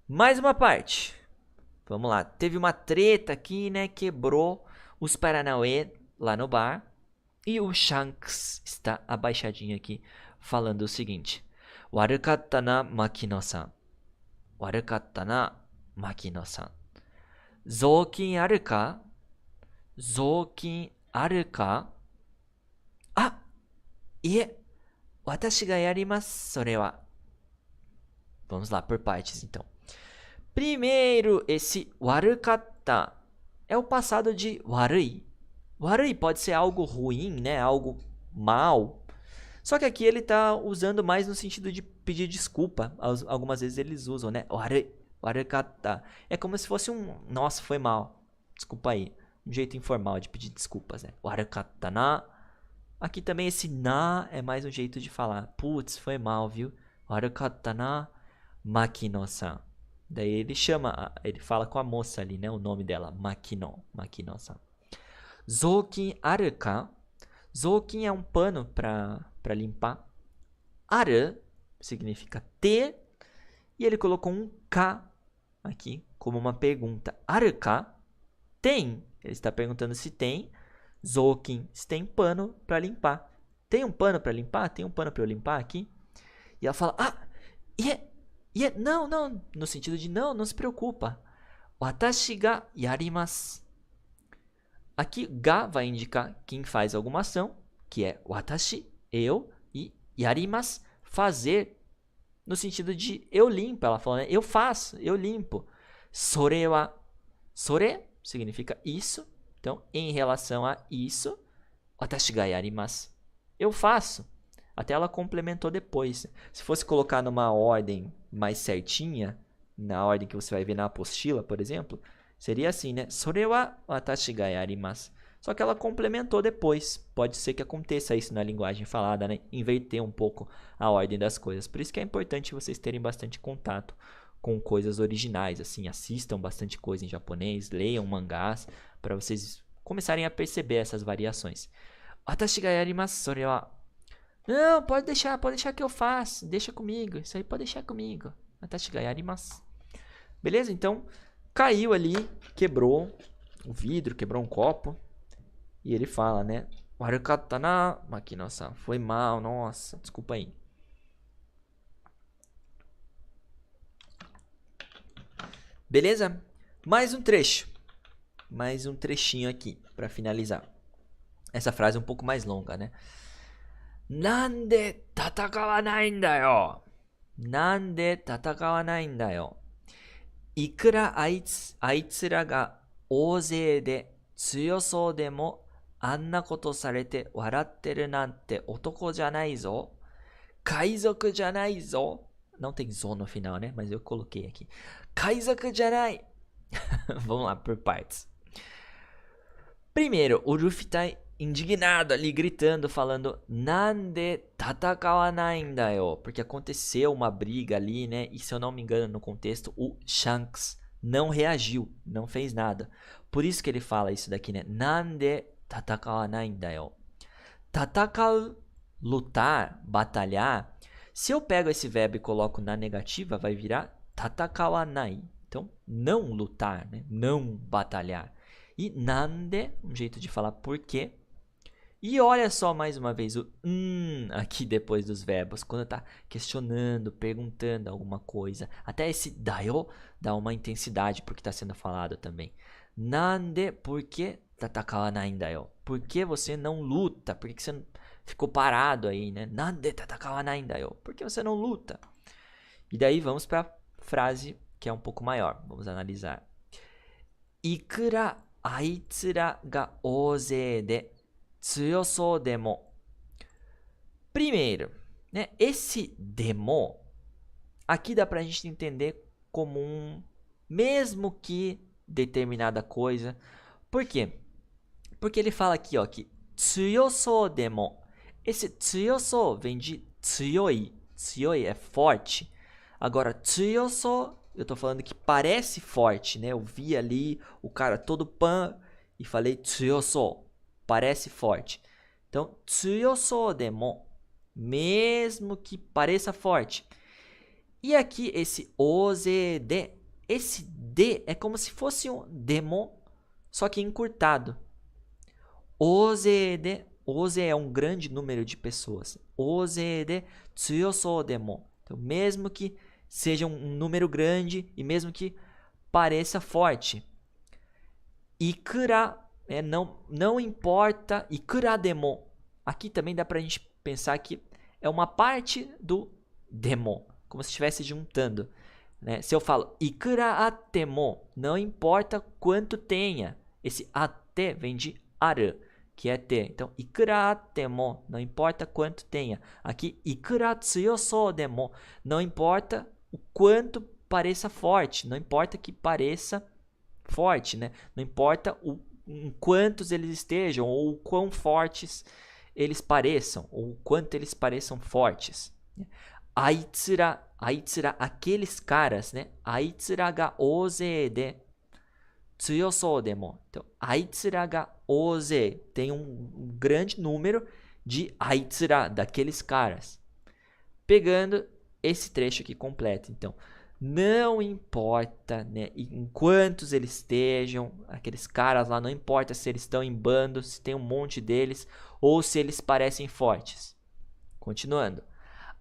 Mais uma parte. Vamos lá. Teve uma treta aqui, né? Quebrou os Paranauê lá no bar. E o Shanks está abaixadinho aqui, falando o seguinte. Warukatta na Makino-san. Warukatta na Makino-san. Zoukin aru ka? Zoukin aru ka? Ah! Ie! Watashi ga yarimasu, sore wa. Vamos lá, por partes, então. Primeiro, esse warukatta é o passado de warui. Warui pode ser algo ruim, né? Algo mal. Só que aqui ele tá usando mais no sentido de pedir desculpa. Algumas vezes eles usam, né? Warui, warukatta. É como se fosse um, nossa, foi mal. Desculpa aí. Um jeito informal de pedir desculpas, né? Warukatta na. Aqui também esse na é mais um jeito de falar. Putz, foi mal, viu? Warukatta na Makino-san. Daí ele chama, ele fala com a moça ali, né? O nome dela, Makino, Makino-san. Zoukin aru ka? Zoukin é um pano para limpar. Aru significa ter. E ele colocou um ka aqui como uma pergunta. Aru ka? Tem. Ele está perguntando se tem. Zoukin, se tem pano para limpar. Tem um pano para limpar? Tem um pano para eu limpar aqui? E ela fala, não, não. No sentido de não, não se preocupa. Watashi ga yarimasu. Aqui, ga vai indicar quem faz alguma ação, que é watashi, eu, e yarimasu, fazer, no sentido de eu limpo. Ela fala, né? Eu faço, eu limpo. Sore wa. Sore significa isso. Então, em relação a isso, watashi ga yarimasu. Eu faço. Até ela complementou depois. Se fosse colocar numa ordem mais certinha, na ordem que você vai ver na apostila, por exemplo, seria assim, né? Sore wa watashi ga yarimasu. Só que ela complementou depois. Pode ser que aconteça isso na linguagem falada, né? Inverter um pouco a ordem das coisas. Por isso que é importante vocês terem bastante contato com coisas originais, assim, assistam bastante coisa em japonês, leiam mangás, para vocês começarem a perceber essas variações. Watashi ga yarimasu, sore wa. Não, pode deixar que eu faço. Deixa comigo. Isso aí pode deixar comigo. Watashi ga yarimasu. Beleza? Então, caiu ali, quebrou o vidro, quebrou um copo. E ele fala, né? Warukatta na Makino-san. Foi mal, nossa, desculpa aí. Beleza? Mais um trecho. Mais um trechinho aqui para finalizar. Essa frase é um pouco mais longa, né? Nande tatakawanai n da yo? Nande tatakawanai n da yo? Ikura aitsura ga oozei de tsuyosou demo anna koto sarete waratteru nante otoko janai zo. Kaizoku janai zo. Não tem zo no final, né? Mas eu coloquei aqui. Kaizoku janai. Vamos lá, por partes. Primeiro, o Luffy tá indignado ali, gritando, falando Nande tatakawanai n da yo? Porque aconteceu uma briga ali, né? E se eu não me engano no contexto, o Shanks não reagiu, não fez nada. Por isso que ele fala isso daqui, né? Nande tatakawanai n da yo? Tatakau, lutar, batalhar. Se eu pego esse verbo e coloco na negativa, vai virar tatakawanai. Então, não lutar, né? Não batalhar. E nande, um jeito de falar por quê. E olha só mais uma vez o aqui depois dos verbos, quando tá questionando, perguntando alguma coisa. Até esse dayo dá uma intensidade porque está sendo falado também. Nande, por que tatakawanai n da yo? Por que você não luta? Por que você não ficou parado aí, né? Nande tatakawanai n da yo? Por que você não luta? E daí vamos para a frase que é um pouco maior. Vamos analisar. Ikura aitsura ga oozei de tsuyosou demo. Primeiro, né? Esse demo aqui dá pra gente entender como um mesmo que determinada coisa. Por quê? Porque ele fala aqui, ó, que tsuyosou demo. Esse tsuyosou vem de tsuyoi. Tsuyoi é forte. Agora, tsuyosou, eu tô falando que parece forte, né? Eu vi ali o cara todo pan e falei tsuyosou. Parece forte. Então, tsuyosou demo, mesmo que pareça forte. E aqui esse oze de, esse de é como se fosse um demo, só que encurtado. Oze de, oze é um grande número de pessoas. Oze de tsuyosou demo. Então, mesmo que seja um número grande e mesmo que pareça forte. Ikura, não importa. Ikura demo. Aqui também dá pra gente pensar que é uma parte do demo, como se estivesse juntando. Né? Se eu falo ikura atemo, não importa quanto tenha. Esse ate vem de aru, que é ter. Então, ikura atemo, não importa quanto tenha. Aqui, ikura tsuyosou demo, não importa o quanto pareça forte, não importa que pareça forte, né? Não importa em quantos eles estejam ou o quão fortes eles pareçam ou o quanto eles pareçam fortes. Aitsura, aqueles caras, né? Aitsura ga oze de tsuyosou demo. Então, aitsura ga oze tem um grande número de aitsura, daqueles caras. Pegando esse trecho aqui completo, então, não importa, né, em quantos eles estejam, aqueles caras lá, não importa se eles estão em bando, se tem um monte deles, ou se eles parecem fortes. Continuando.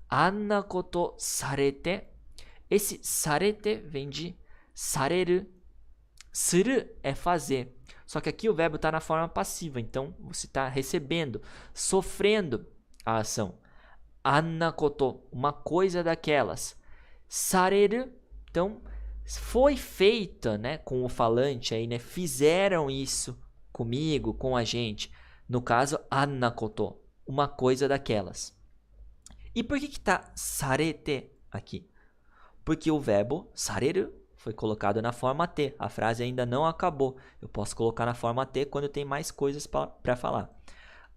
Anna koto sarete. Esse sarete vem de sareru. Suru é fazer. Só que aqui o verbo está na forma passiva, então você está recebendo, sofrendo a ação. Anna koto, uma coisa daquelas. Sareru, então foi feita, né, com o falante aí, né? Fizeram isso comigo, com a gente. No caso, anna koto, uma coisa daquelas. E por que tá sarete aqui? Porque o verbo sareru foi colocado na forma T. A frase ainda não acabou. Eu posso colocar na forma T quando tem mais coisas para falar.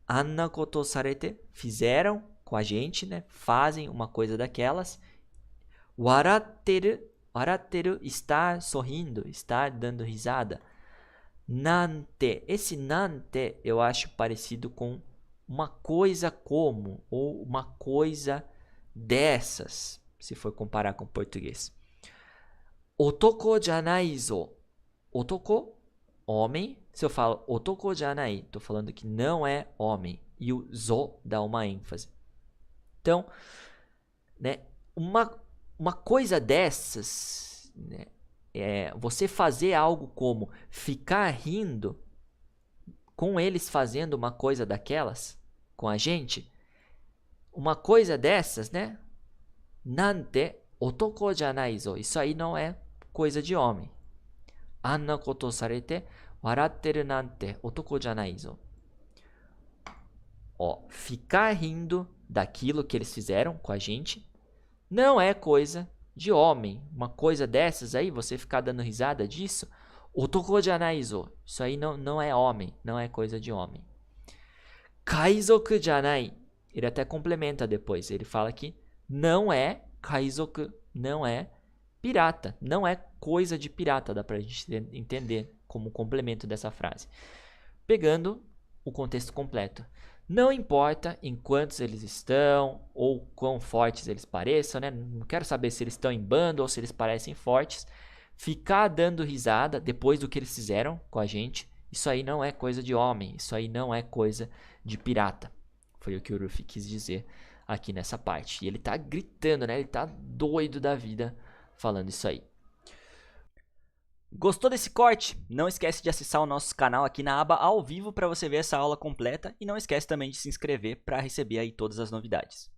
Anna koto sarete, fizeram com a gente, né? Fazem uma coisa daquelas. Waratteru, waratteru, estar sorrindo, estar dando risada. Nante, esse nante eu acho parecido com uma coisa como, ou uma coisa dessas, se for comparar com o português. Otoko janai zo. Otoko, homem. Se eu falo otoko janai, estou falando que não é homem. E o zo dá uma ênfase. Então, né, uma coisa dessas, né, você fazer algo como ficar rindo com eles fazendo uma coisa daquelas com a gente, uma coisa dessas, né? Nante otoko janai zo. Isso aí não é coisa de homem. Anna koto sarete waratteru nante otoko janai zo. Ó, ficar rindo daquilo que eles fizeram com a gente não é coisa de homem. Uma coisa dessas aí, você ficar dando risada disso, otoko janai zo. Isso aí não é homem, não é coisa de homem. Kaizoku janai. Ele até complementa depois. Ele fala que não é kaizoku, não é pirata, não é coisa de pirata. Dá pra gente entender como complemento dessa frase. Pegando o contexto completo. Não importa em quantos eles estão ou quão fortes eles pareçam, né? Não quero saber se eles estão em bando ou se eles parecem fortes. Ficar dando risada depois do que eles fizeram com a gente, isso aí não é coisa de homem, isso aí não é coisa de pirata. Foi o que o Ruffy quis dizer aqui nessa parte. E ele tá gritando, né? Ele tá doido da vida falando isso aí. Gostou desse corte? Não esquece de acessar o nosso canal aqui na aba ao vivo para você ver essa aula completa e não esquece também de se inscrever para receber aí todas as novidades.